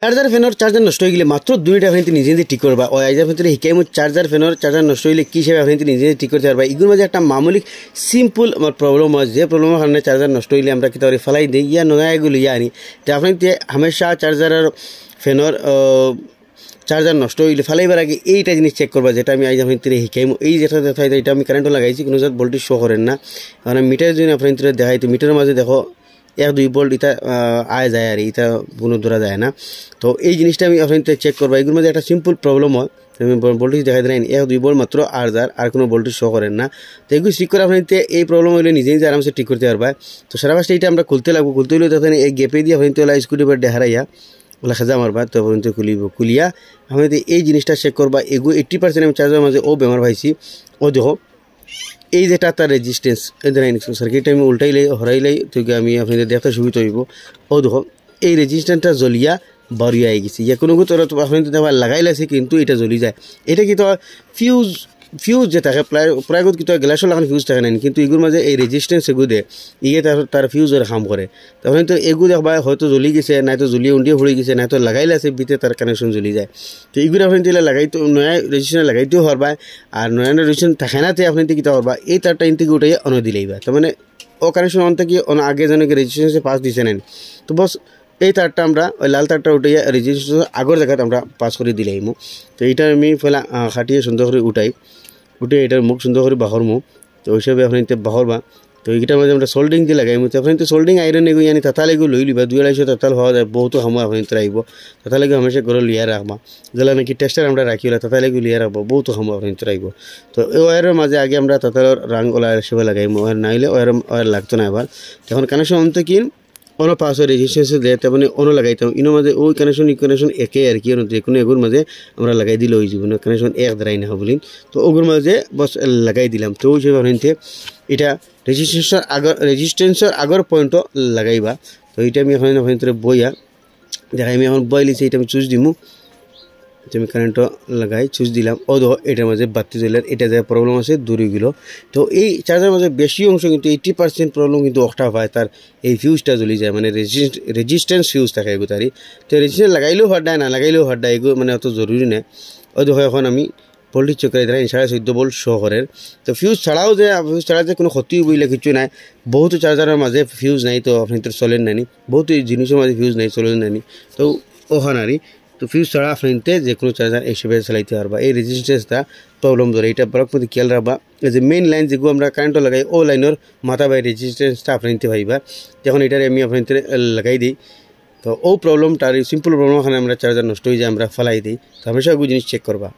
Charger ফ্যানের charger নষ্ট হয়ে গেলে মাত্র 2 টাকা আপনি নিজে নিজে ঠিক করবা। ওই আইজার ভিতরে হিকাইমু চার্জার ফ্যানের চার্জার নষ্ট হইলে কী হিসাবে আপনি নিজে নিজে ঠিক করতে পারবা। এগুলোর মাঝে একটা মামুলিক সিম্পল আমার প্রবলেম হয়, যে প্রবলেমের কারণে চার্জার নষ্ট হইলে আমরা কিতা করে ফেলাই দিই ইয়া নয়া এগুলো ইয়া আনি। তো আপনি হামেশা চার্জারের ফ্যানের চার্জার নষ্ট হইলে ফেলাইবার আগে এইটা জিনিস চেক করবা, যেটা আমি আইজ আপনার হিকাইমু। এই যেটা দেখাই এটা আমি কারেন্টও লাগাইছি, কোনো জাত ভোল্টেজ শো করেন না, কারণ মিটার যদি আপনার দেখাই তো মিটারের মাঝে দেখো 1-2 ভোল্ট এটা আয় যায় আর এটা কোনো ধরা যায় না। তো এই জিনিসটা আমি আপনার চেক করবো। এগুলোর মধ্যে একটা সিম্পল প্রবলেম হয়, আমি ভোল্টেজ দেখাই দিলেন 1-2 ভোল্ট মাত্র আর কোনো ভোল্টেজ শো করেন না। তো এগুলো ঠিক করে আপনার এই প্রবলেম হলে নিজে নিজে আরামসে ঠিক করতে পারবা। তো সারা পাশটা এটা আমরা খুলতে লাগবো, খুলতে হলে তখন এই গ্যাপে দিয়ে আপনার স্কুটি বা হারাইয়া ওলা খাজা মারবা, তো পর্যন্ত খুলিয়া আমি এই জিনিসটা চেক করবা। এগুলো 80% আমি চার্জার মাঝে ও বেমার পাইছি। ও দেখো এই যেটা তার রেজিস্ট্যান্স এদের সার্কিটটা আমি উল্টাইলাই হরাইলাই তো আমি আপনাদের দেখতে সুবিধা হইব। ও দেখো এই রেজিস্ট্যান্সটা জ্বলিয়া বাড়িয়ে আই গেছি, যে কোনো তোরা তো আপনাদের দেওয়া লাগাই লাগছে কিন্তু এটা জ্বলি যায়। এটা কি তো ফিউজ যে থাকে প্রায় কিন্তু গ্লাসও লাগানো ফিউজ থাকে না, কিন্তু এগুলোর মাঝে এই রেজিস্ট্যান্স এগু দেয় ইয়ে তার ফিউজের কাম করে। তখন তো এগু দেখবা হয়তো জ্বলি গেছে, নাই তো জ্বলিয়ে উন্ডিয়ে পড়ে গেছে, নাই তো লাগাইলে আছে বিতে তার কানেকশন জ্বলি যায়। তো এগুলো আপনি দিলে লাগাইতে নয়া রেজিস্ট্রেশন লাগাইতেও পারবা, আর নয়া রেজিস্ট্রেশন থাকে না আপনি কিতা পারবা এই তারটা ইন থেকে উঠাই অন দিলেইবা। তো মানে ও কানেকশন অন থেকে আগে যেন রেজিস্ট্রেশন পাস দিছে নেন, তো বস এই তারটা আমরা ওই লাল তারটা উঠাইয়া রেজিস্ট্রেশন আগর জায়গাতে আমরা পাস করে দিলাইমু। তো এইটা আমি ফেলা খাটিয়ে সুন্দর করে উঠে এটার মুখ সুন্দর করে বাহরমু। তো ওই হিসাবে আপনি বাহরবা। তো এইটার মধ্যে আমরা সোল্ডিং দিয়ে লাগাইমু। তো আপনি তো সোল্ডিং আইরন এগুলো আনি তাতাল এগুলো লই লিবা, 2-250 তাতাল হওয়া যায়, বহুতো সময় আপনি আইব। তাতাল এগুলো হামেশা ঘরে লিয়া রাখবা, যেগুলো নাকি টেস্টার আমরা রাখি ওলা তাতাল এগুলো লিয়া রাখবো, বহুতো সময় আপনি আইব। তো এই ওয়ারের মাঝে আগে আমরা তাতালের রাং ওলা সেবা লাগাইমু, ওয়ার নাইলে ওয়ার লাগতো না। এবার যখন কানেকশন অন্ত কিন অন্য পাসওয়ার রেজিস্ট্রেশন দেয় তেমনি অন্য লাগাইতাম ইনোর মাঝে ওই কানেকশন একে আর কি, যে কোনো এগুর মাঝে আমরা লাগাই দিলে ওই জীবনে কানেকশন এক দ্বারাই না বলি। তো ওগুর মাঝে বস লাগাই দিলাম। তো ওই হিসেবে আপনার এটা রেজিস্ট্রেন্সের আগর পয়েন্টও লাগাইবা। তো এইটা আমি এখন আপনার বইয়া দেখাই, আমি এখন বই লিছি, এটা আমি চুজ দিমু। আমি কারেন্টটা লাগাই চুজ দিলাম। ও দেখো এটার মাঝে বাতি জ্বলার এটা যে প্রবলেম আছে দূরে গেল। তো এই চার্জার মাঝে বেশি অংশ কিন্তু 80% প্রবলেম কিন্তু একটা হয় তার এই ফিউজটা জ্বলি যায়, মানে রেজিস্ট্যান্স ফিউজ থাকে এগুলো তারই। তো রেজিস্ট্যান্স লাগাইলেও হাড্ডায় না লাগাইলেও হাড্ডায়, এগুলো মানে অত জরুরি নেই। ও দেখো এখন আমি ভোল্টেজ চেক করে দিলাম 14.5 ভোল্ট শো করের। তো ফিউজ ছাড়াও যে কোনো ক্ষতি বইলে কিছু নাই। বহুতো চার্জারের মাঝে ফিউজ নাই, তো আপনি তো চলেন নানি, বহুত জিনিসের মাঝে ফিউজ নাই চলেন নানি। তো ওখানারই তো ফিউজ ছাড়া আপনার যে কোনো চার্জার হিসেবে চালাইতে পারবা। এই রেজিস্ট্যান্সটা প্রবলেম ধরে এটা বরফ মধ্যে খেয়াল রাখবা, যে মেইন লাইন যেগুলো আমরা কারেন্টও লাগাই ও লাইনের মাথা বাই রেজিস্ট্যান্সটা আপনি নিতে পারবা। যখন এটার আমি আপনার লাগাই দিই তো ও প্রবলেমটার সিম্পল প্রবলেম ওখানে আমরা চার্জার নষ্ট হয়ে যায় আমরা ফেলাই দিই। তো হামেশা ওই জিনিস চেক করবা।